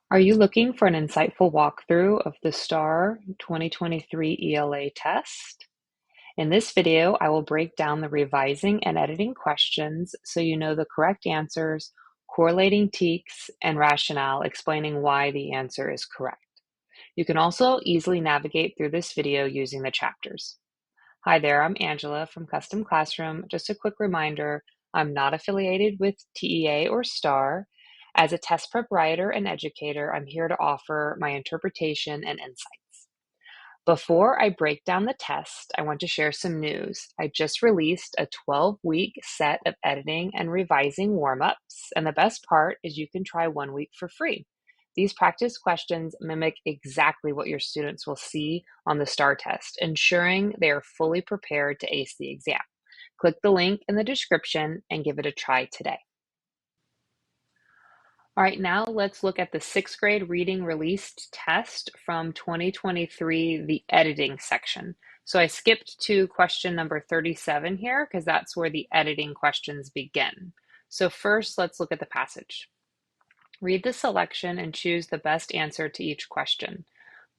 Are you looking for an insightful walkthrough of the STAAR 2023 ELA test? In this video, I will break down the revising and editing questions so you know the correct answers, correlating TEKS, and rationale explaining why the answer is correct. You can also easily navigate through this video using the chapters. Hi there, I'm Angela from Custom Classroom. Just a quick reminder, I'm not affiliated with TEA or STAAR. As a test prep writer and educator, I'm here to offer my interpretation and insights. Before I break down the test, I want to share some news. I just released a 12-week set of editing and revising warm-ups, and the best part is you can try 1 week for free. These practice questions mimic exactly what your students will see on the STAAR test, ensuring they are fully prepared to ace the exam. Click the link in the description and give it a try today. All right, now let's look at the 6th grade reading released test from 2023, the editing section. So I skipped to question number 37 here because that's where the editing questions begin. So first, let's look at the passage. Read the selection and choose the best answer to each question.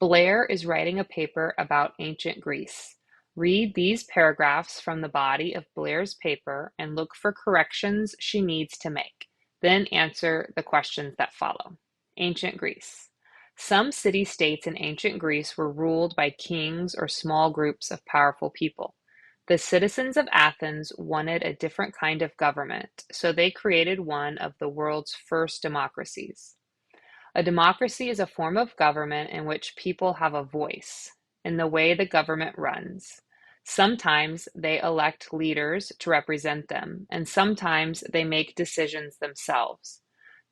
Blair is writing a paper about ancient Greece. Read these paragraphs from the body of Blair's paper and look for corrections she needs to make. Then answer the questions that follow. Ancient Greece. Some city-states in ancient Greece were ruled by kings or small groups of powerful people. The citizens of Athens wanted a different kind of government, so they created one of the world's first democracies. A democracy is a form of government in which people have a voice in the way the government runs. Sometimes they elect leaders to represent them, and sometimes they make decisions themselves.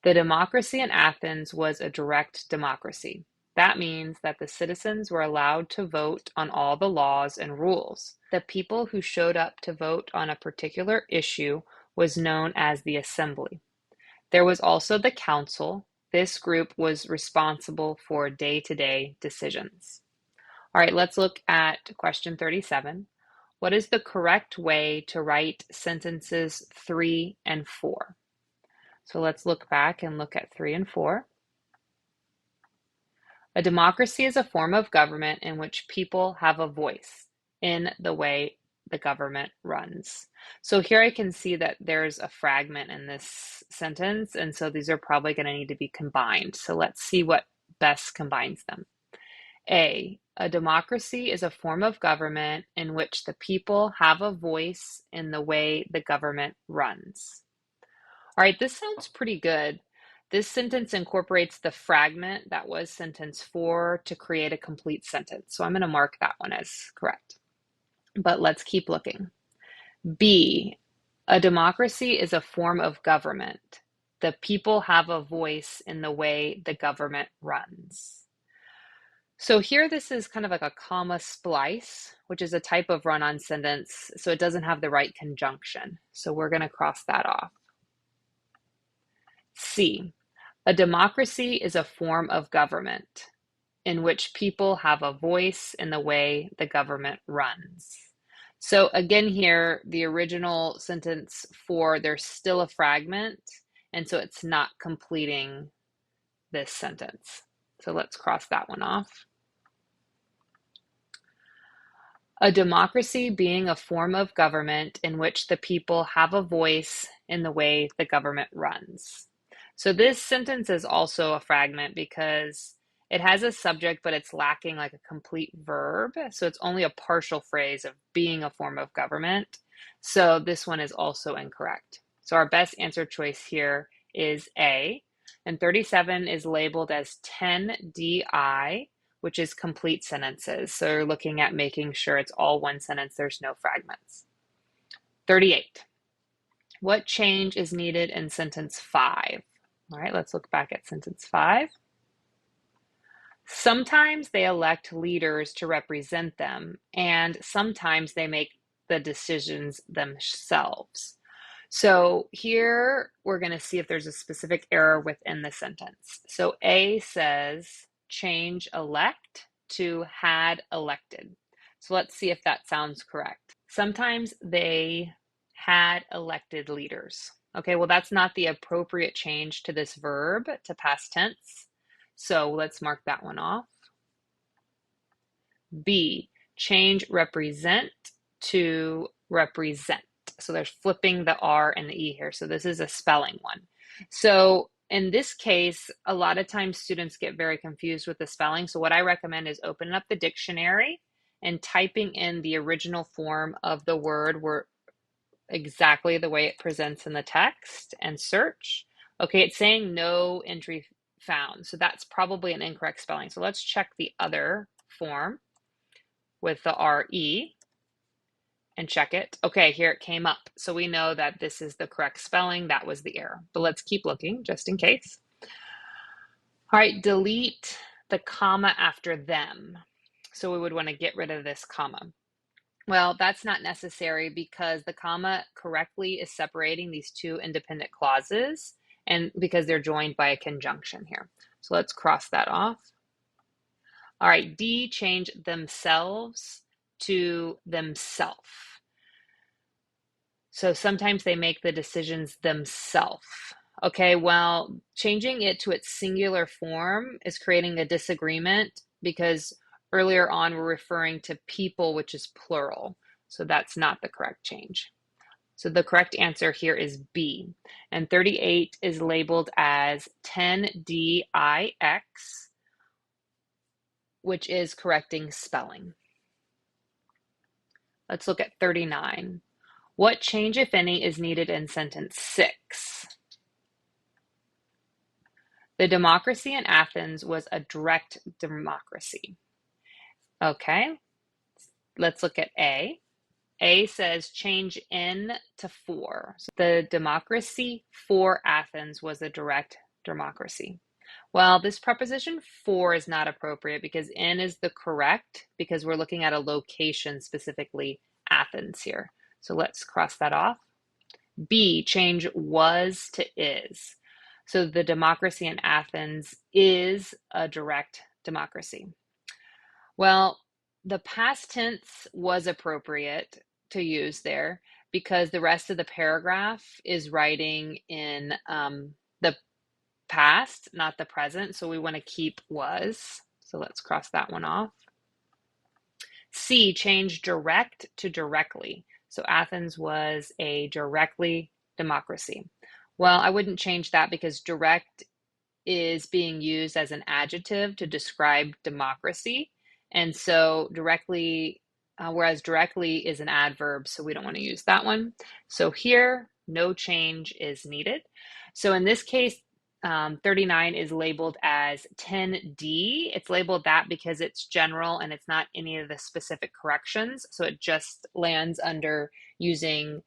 The democracy in Athens was a direct democracy. That means that the citizens were allowed to vote on all the laws and rules. The people who showed up to vote on a particular issue was known as the assembly. There was also the council. This group was responsible for day-to-day decisions. All right, let's look at question 37. What is the correct way to write sentences 3 and 4? So let's look back and look at 3 and 4. A democracy is a form of government in which people have a voice in the way the government runs. So here I can see that there's a fragment in this sentence, and so these are probably going to need to be combined. So let's see what best combines them. A democracy is a form of government in which the people have a voice in the way the government runs. All right, this sounds pretty good. This sentence incorporates the fragment that was sentence 4 to create a complete sentence. So I'm going to mark that one as correct. But let's keep looking. B, a democracy is a form of government. The people have a voice in the way the government runs. So here this is kind of like a comma splice, which is a type of run-on sentence, so it doesn't have the right conjunction. So we're going to cross that off. C, a democracy is a form of government in which people have a voice in the way the government runs. So again here, the original sentence 4, there's still a fragment, and so it's not completing this sentence. So let's cross that one off. A democracy being a form of government in which the people have a voice in the way the government runs. So this sentence is also a fragment because it has a subject, but it's lacking like a complete verb. So it's only a partial phrase of being a form of government. So this one is also incorrect. So our best answer choice here is A. And 37 is labeled as 10DI, which is complete sentences. So you're looking at making sure it's all one sentence, there's no fragments. 38. What change is needed in sentence 5? All right, let's look back at sentence 5. Sometimes they elect leaders to represent them, and sometimes they make the decisions themselves. So here we're going to see if there's a specific error within the sentence. So A says change elect to had elected. So let's see if that sounds correct. Sometimes they had elected leaders. Okay, well, that's not the appropriate change to this verb to past tense. So let's mark that one off. B, change represent to represent. So there's flipping the R and the E here. So this is a spelling one. So in this case, a lot of times students get very confused with the spelling. So what I recommend is opening up the dictionary and typing in the original form of the word exactly the way it presents in the text and search. Okay, it's saying no entry found. So that's probably an incorrect spelling. So let's check the other form with the RE and check it. Okay, here it came up. So we know that this is the correct spelling. That was the error. But let's keep looking just in case. All right, delete the comma after them. So we would want to get rid of this comma. Well, that's not necessary because the comma correctly is separating these two independent clauses and because they're joined by a conjunction here. So let's cross that off. All right, D, change themselves to themself. So sometimes they make the decisions themselves. Okay, well, changing it to its singular form is creating a disagreement because earlier on we're referring to people, which is plural. So that's not the correct change. So the correct answer here is B. And 38 is labeled as 10DIX, which is correcting spelling. Let's look at 39. What change, if any, is needed in sentence 6? The democracy in Athens was a direct democracy. Okay, let's look at A. A says change in to for. So the democracy for Athens was a direct democracy. Well, this preposition for is not appropriate because in is the correct because we're looking at a location, specifically Athens here. So let's cross that off. B, change was to is. So the democracy in Athens is a direct democracy. Well, the past tense was appropriate to use there because the rest of the paragraph is writing in the past, not the present. So we want to keep was. So let's cross that one off. C, change direct to directly. So Athens was a directly democracy. Well, I wouldn't change that because direct is being used as an adjective to describe democracy. And so directly, whereas directly is an adverb, so we don't want to use that one. So here, no change is needed. So in this case, 39 is labeled as 10D. It's labeled that because it's general and it's not any of the specific corrections. So it just lands under using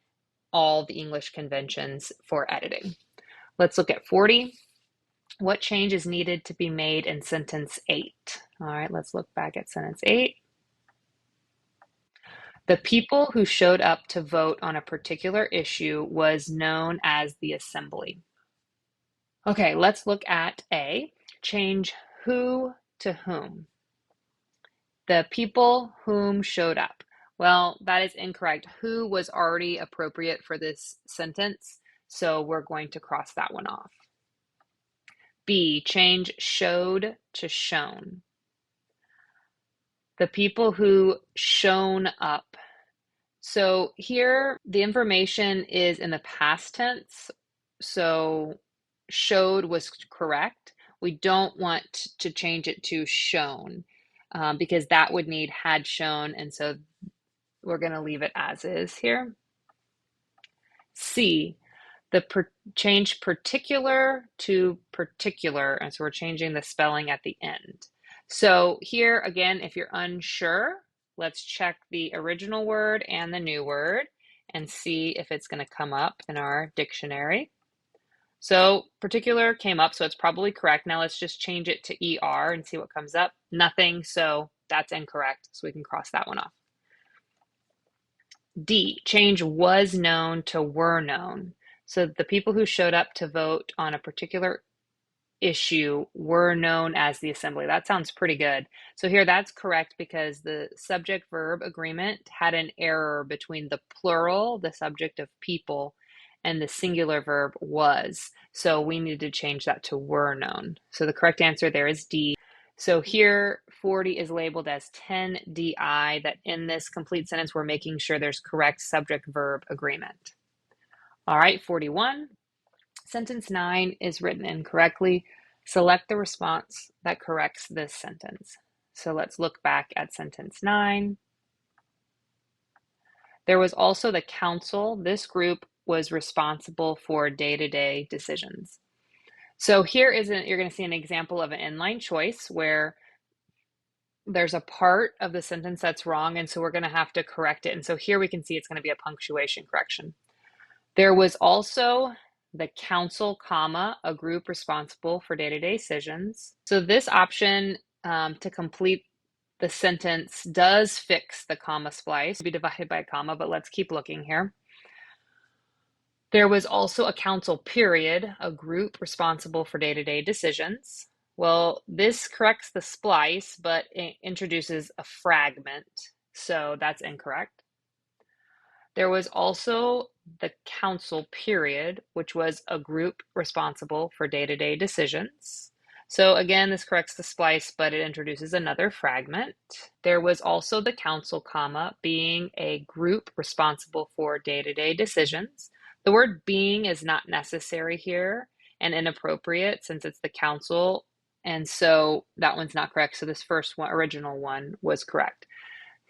all the English conventions for editing. Let's look at 40. What change is needed to be made in sentence 8? All right, let's look back at sentence 8. The people who showed up to vote on a particular issue was known as the assembly. Okay, let's look at A. Change who to whom. The people whom showed up. Well, that is incorrect. Who was already appropriate for this sentence, so we're going to cross that one off. B, change showed to shown. The people who shown up. So here the information is in the past tense. So showed was correct. We don't want to change it to shown because that would need had shown. And so we're going to leave it as is here. C, change particular to particular. And so we're changing the spelling at the end. So here again, if you're unsure, let's check the original word and the new word and see if it's going to come up in our dictionary. So particular came up, so it's probably correct. Now let's just change it to ER and see what comes up. Nothing, so that's incorrect. So we can cross that one off. D, change was known to were known. So the people who showed up to vote on a particular issue were known as the assembly. That sounds pretty good. So here that's correct because the subject verb agreement had an error between the plural, the subject of people, and the singular verb was. So we need to change that to were known. So the correct answer there is D. So here 40 is labeled as 10DI, that in this complete sentence, we're making sure there's correct subject-verb agreement. All right, 41. Sentence 9 is written incorrectly. Select the response that corrects this sentence. So let's look back at sentence 9. There was also the council. This group was responsible for day-to-day decisions. So here you're going to see an example of an inline choice where there's a part of the sentence that's wrong, and so we're going to have to correct it. And so here we can see it's going to be a punctuation correction. There was also the council, comma, a group responsible for day-to-day decisions. So this option to complete the sentence does fix the comma splice, be divided by a comma, but let's keep looking here. There was also a council, period, a group responsible for day-to-day decisions. Well, this corrects the splice, but it introduces a fragment, so that's incorrect. There was also the council, period, which was a group responsible for day-to-day decisions. So again, this corrects the splice, but it introduces another fragment. There was also the council, comma, being a group responsible for day-to-day decisions. The word being is not necessary here and inappropriate since it's the council, and so that one's not correct. So this first one, original one, was correct.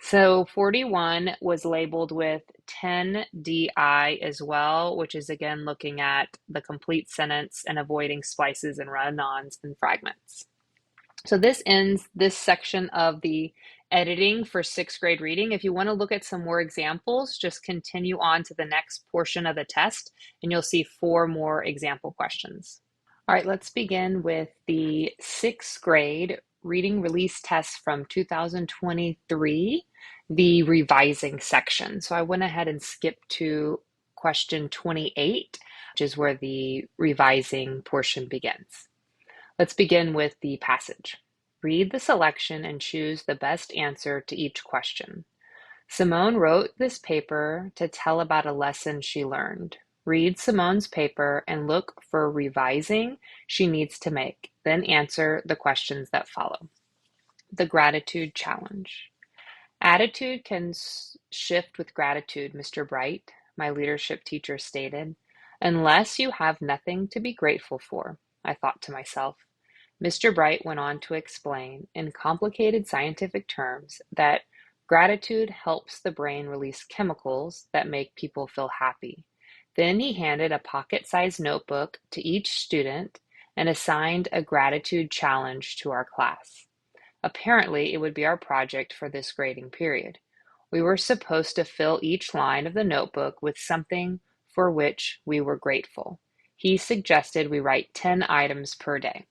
So 41 was labeled with 10DI as well, which is again looking at the complete sentence and avoiding splices and run-ons and fragments. So this ends this section of the editing for sixth grade reading. If you want to look at some more examples, just continue on to the next portion of the test and you'll see 4 more example questions. All right, let's begin with the sixth grade reading release test from 2023, the revising section. So I went ahead and skipped to question 28, which is where the revising portion begins. Let's begin with the passage. Read the selection and choose the best answer to each question. Simone wrote this paper to tell about a lesson she learned. Read Simone's paper and look for revising she needs to make. Then answer the questions that follow. The gratitude challenge. Attitude can shift with gratitude, Mr. Bright, my leadership teacher stated. Unless you have nothing to be grateful for, I thought to myself. Mr. Bright went on to explain, in complicated scientific terms, that gratitude helps the brain release chemicals that make people feel happy. Then he handed a pocket-sized notebook to each student and assigned a gratitude challenge to our class. Apparently, it would be our project for this grading period. We were supposed to fill each line of the notebook with something for which we were grateful. He suggested we write 10 items per day.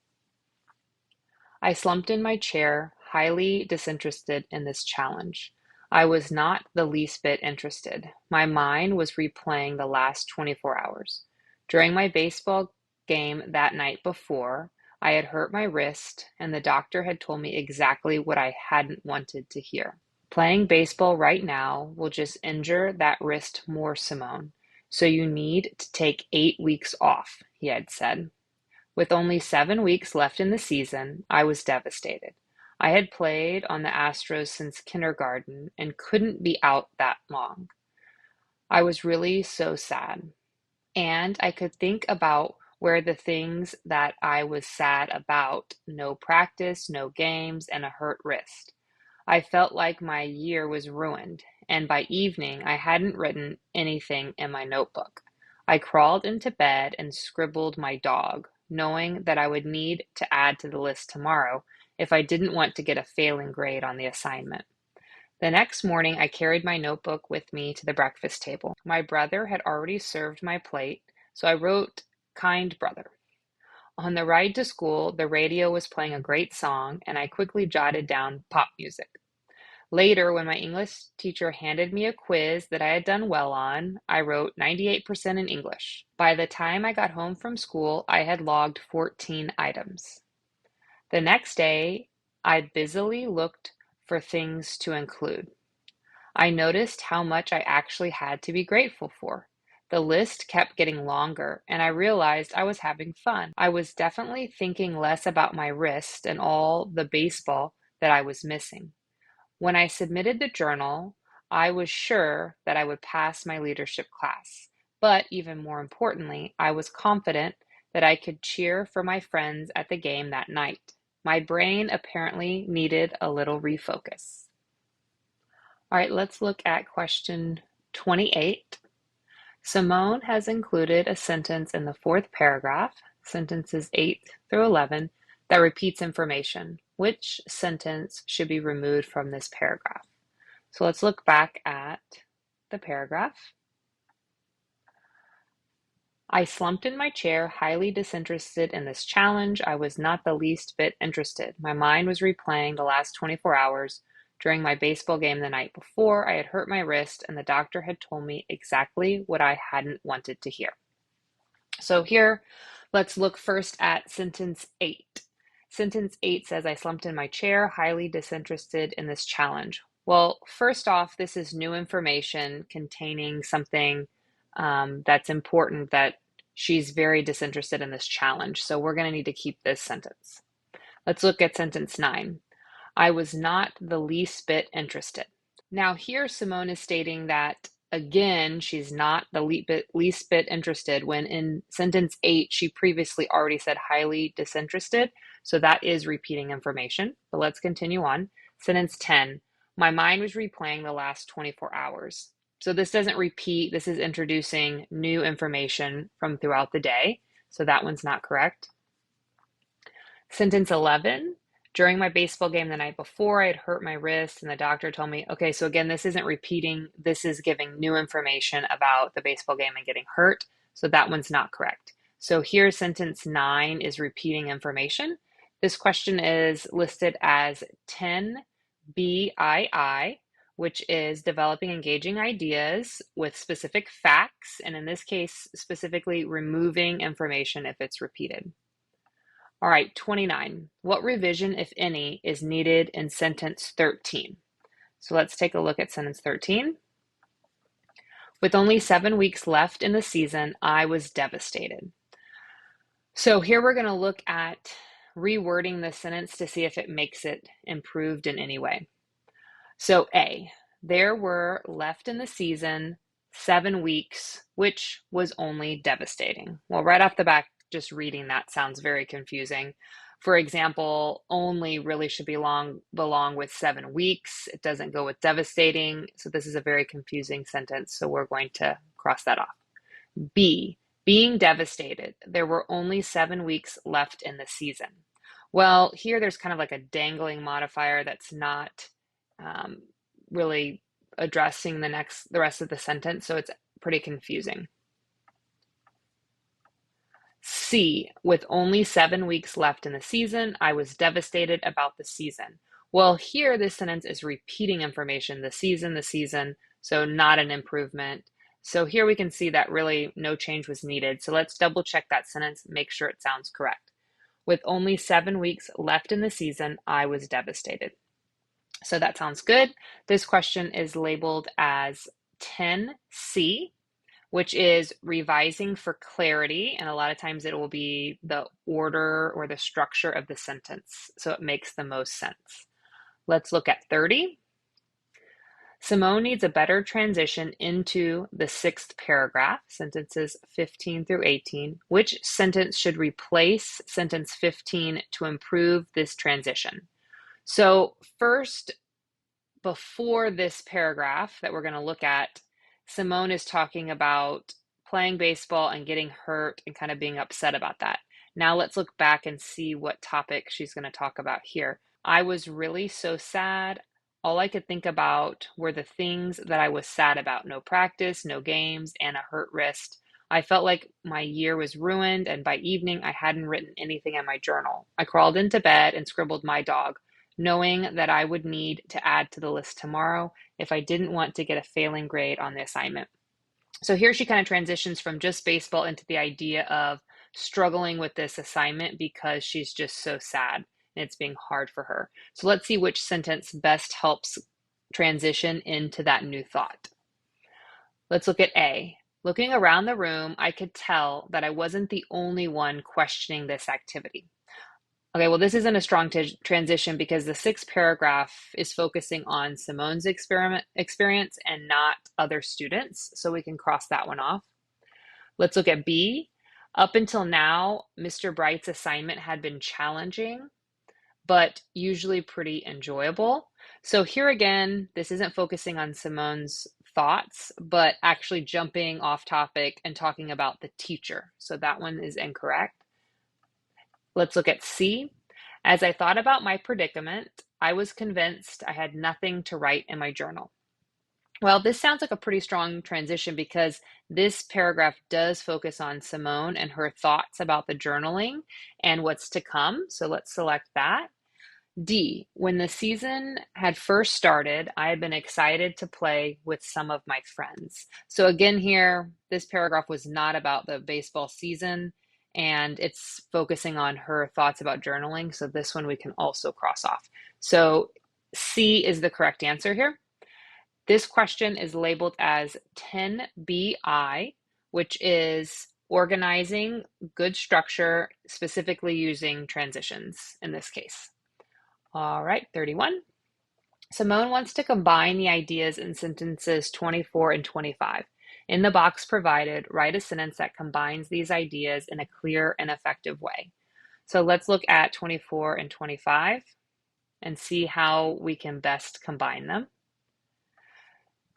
I slumped in my chair, highly disinterested in this challenge. I was not the least bit interested. My mind was replaying the last 24 hours. During my baseball game that night before, I had hurt my wrist, and the doctor had told me exactly what I hadn't wanted to hear. Playing baseball right now will just injure that wrist more, Simone. So you need to take 8 weeks off, he had said. With only 7 weeks left in the season, I was devastated. I had played on the Astros since kindergarten and couldn't be out that long. I was really so sad. And I could think about where the things that I was sad about, no practice, no games, and a hurt wrist. I felt like my year was ruined, and by evening I hadn't written anything in my notebook. I crawled into bed and scribbled my dog, knowing that I would need to add to the list tomorrow if I didn't want to get a failing grade on the assignment. The next morning, I carried my notebook with me to the breakfast table. My brother had already served my plate, so I wrote, "Kind brother." On the ride to school, the radio was playing a great song, and I quickly jotted down pop music. Later, when my English teacher handed me a quiz that I had done well on, I wrote 98% in English. By the time I got home from school, I had logged 14 items. The next day, I busily looked for things to include. I noticed how much I actually had to be grateful for. The list kept getting longer, and I realized I was having fun. I was definitely thinking less about my wrist and all the baseball that I was missing. When I submitted the journal, I was sure that I would pass my leadership class. But even more importantly, I was confident that I could cheer for my friends at the game that night. My brain apparently needed a little refocus. All right, let's look at question 28. Simone has included a sentence in the fourth paragraph, sentences 8 through 11, that repeats information. Which sentence should be removed from this paragraph? So let's look back at the paragraph. I slumped in my chair, highly disinterested in this challenge. I was not the least bit interested. My mind was replaying the last 24 hours. During my baseball game the night before, I had hurt my wrist, and the doctor had told me exactly what I hadn't wanted to hear. So here, let's look first at sentence 8. Sentence 8 says, I slumped in my chair, highly disinterested in this challenge. Well, first off, this is new information containing something that's important, that she's very disinterested in this challenge. So we're going to need to keep this sentence. Let's look at sentence 9. I was not the least bit interested. Now here Simone is stating that, again, she's not the least bit interested, when in sentence 8, she previously already said highly disinterested. So that is repeating information. But let's continue on. Sentence 10, my mind was replaying the last 24 hours. So this doesn't repeat. This is introducing new information from throughout the day. So that one's not correct. Sentence 11, during my baseball game the night before, I had hurt my wrist and the doctor told me, okay, so again, this isn't repeating. This is giving new information about the baseball game and getting hurt. So that one's not correct. So here, sentence 9 is repeating information. This question is listed as 10BII, which is developing engaging ideas with specific facts, and in this case, specifically removing information if it's repeated. All right, 29. What revision, if any, is needed in sentence 13? So let's take a look at sentence 13. With only 7 weeks left in the season, I was devastated. So here we're going to look at rewording the sentence to see if it makes it improved in any way. So A, there were left in the season 7 weeks, which was only devastating. Well, right off the bat, just reading that sounds very confusing. For example, only really should belong with 7 weeks. It doesn't go with devastating. So this is a very confusing sentence. So we're going to cross that off. B, being devastated. There were only 7 weeks left in the season. Well, here there's kind of like a dangling modifier that's not really addressing the rest of the sentence. So it's pretty confusing. C, with only 7 weeks left in the season, I was devastated about the season. Well, here this sentence is repeating information, the season, so not an improvement. So here we can see that really no change was needed. So let's double check that sentence, make sure it sounds correct. With only 7 weeks left in the season, I was devastated. So that sounds good. This question is labeled as 10C, which is revising for clarity. And a lot of times it will be the order or the structure of the sentence, so it makes the most sense. Let's look at 30. Simone needs a better transition into the 6th paragraph, sentences 15 through 18. Which sentence should replace sentence 15 to improve this transition? So first, before this paragraph that we're going to look at, Simone is talking about playing baseball and getting hurt and kind of being upset about that. Now let's look back and see what topic she's going to talk about here. I was really so sad. All I could think about were the things that I was sad about. No practice, no games, and a hurt wrist. I felt like my year was ruined, and by evening I hadn't written anything in my journal. I crawled into bed and scribbled my dog, knowing that I would need to add to the list tomorrow if I didn't want to get a failing grade on the assignment. So here she kind of transitions from just baseball into the idea of struggling with this assignment because she's just so sad and it's being hard for her. So let's see which sentence best helps transition into that new thought. Let's look at A. Looking around the room, I could tell that I wasn't the only one questioning this activity. Okay, well, this isn't a strong transition because the sixth paragraph is focusing on Simone's experience and not other students, so we can cross that one off. Let's look at B. Up until now, Mr. Bright's assignment had been challenging, but usually pretty enjoyable. So here again, this isn't focusing on Simone's thoughts, but actually jumping off topic and talking about the teacher. So that one is incorrect. Let's look at C. As I thought about my predicament, I was convinced I had nothing to write in my journal. Well, this sounds like a pretty strong transition because this paragraph does focus on Simone and her thoughts about the journaling and what's to come. So let's select that. D, when the season had first started, I had been excited to play with some of my friends. So again here, this paragraph was not about the baseball season, and it's focusing on her thoughts about journaling. So this one we can also cross off. So C is the correct answer here. This question is labeled as 10BI, which is organizing good structure, specifically using transitions in this case. All right, 31. Simone wants to combine the ideas in sentences 24 and 25. In the box provided, write a sentence that combines these ideas in a clear and effective way. So let's look at 24 and 25 and see how we can best combine them.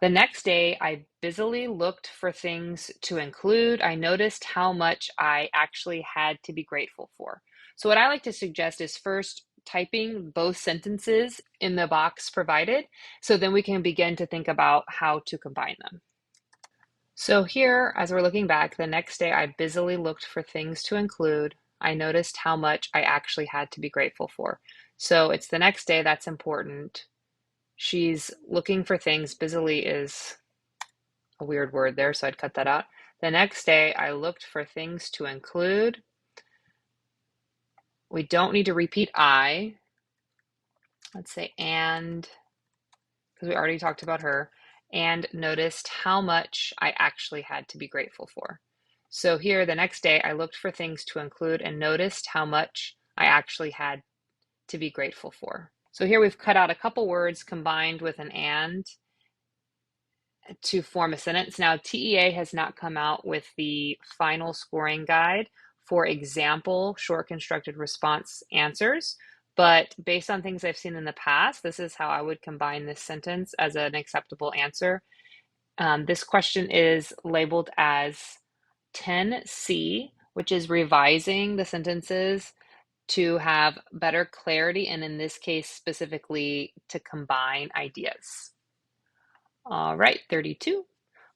The next day, I busily looked for things to include. I noticed how much I actually had to be grateful for. So what I like to suggest is first typing both sentences in the box provided, so then we can begin to think about how to combine them. So here, as we're looking back, the next day I busily looked for things to include. I noticed how much I actually had to be grateful for. So it's the next day that's important. She's looking for things. Busily is a weird word there, so I'd cut that out. The next day, I looked for things to include. We don't need to repeat I. Let's say and, because we already talked about her, and noticed how much I actually had to be grateful for. So here, the next day, I looked for things to include and noticed how much I actually had to be grateful for. So here we've cut out a couple words combined with an and to form a sentence. Now, TEA has not come out with the final scoring guide for example short constructed response answers, but based on things I've seen in the past, this is how I would combine this sentence as an acceptable answer. This question is labeled as 10C, which is revising the sentences to have better clarity, and in this case, specifically to combine ideas. All right, 32.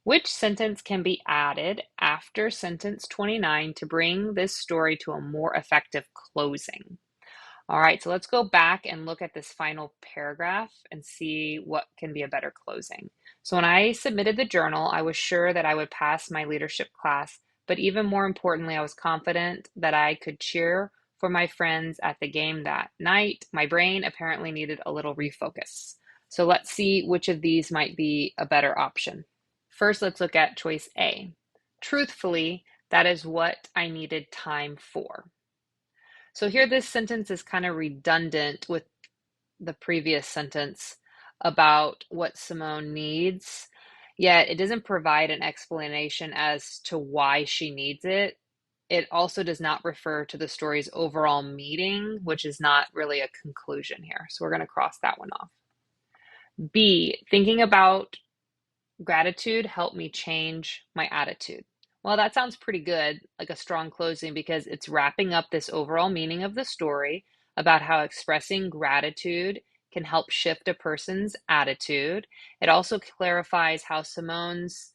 Which sentence can be added after sentence 29 to bring this story to a more effective closing? All right, so let's go back and look at this final paragraph and see what can be a better closing. So when I submitted the journal, I was sure that I would pass my leadership class, but even more importantly, I was confident that I could cheer for my friends at the game that night. My brain apparently needed a little refocus. So let's see which of these might be a better option. First, let's look at choice A. Truthfully, that is what I needed time for. So here this sentence is kind of redundant with the previous sentence about what Simone needs, yet it doesn't provide an explanation as to why she needs it. It also does not refer to the story's overall meaning, which is not really a conclusion here. So we're going to cross that one off. B, thinking about gratitude helped me change my attitude. Well, that sounds pretty good, like a strong closing, because it's wrapping up this overall meaning of the story about how expressing gratitude can help shift a person's attitude. It also clarifies how Simone's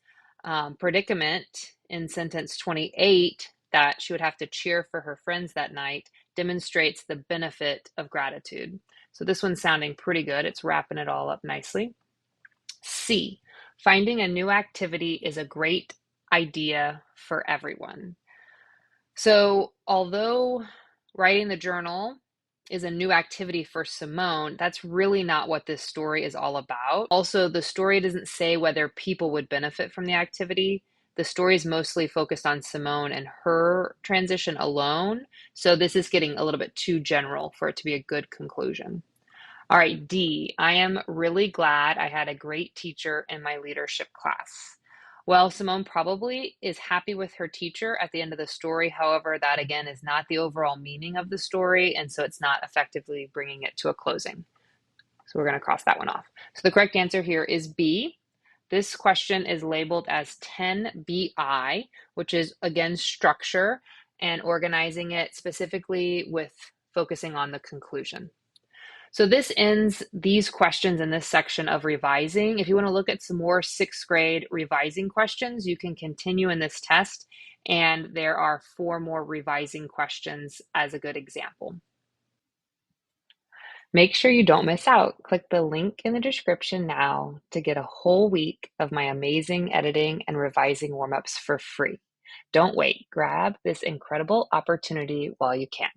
predicament in sentence 28, that she would have to cheer for her friends that night, demonstrates the benefit of gratitude. So this one's sounding pretty good. It's wrapping it all up nicely. C, finding a new activity is a great idea for everyone. So although writing the journal is a new activity for Simone, that's really not what this story is all about. Also, the story doesn't say whether people would benefit from the activity. The story is mostly focused on Simone and her transition alone, so this is getting a little bit too general for it to be a good conclusion. All right, D, I am really glad I had a great teacher in my leadership class. Well, Simone probably is happy with her teacher at the end of the story. However, that again is not the overall meaning of the story, and so it's not effectively bringing it to a closing. So we're going to cross that one off. So the correct answer here is B. This question is labeled as 10BI, which is again structure and organizing it specifically with focusing on the conclusion. So this ends these questions in this section of revising. If you want to look at some more sixth grade revising questions, you can continue in this test. And there are 4 more revising questions as a good example. Make sure you don't miss out. Click the link in the description now to get a whole week of my amazing editing and revising warm-ups for free. Don't wait. Grab this incredible opportunity while you can.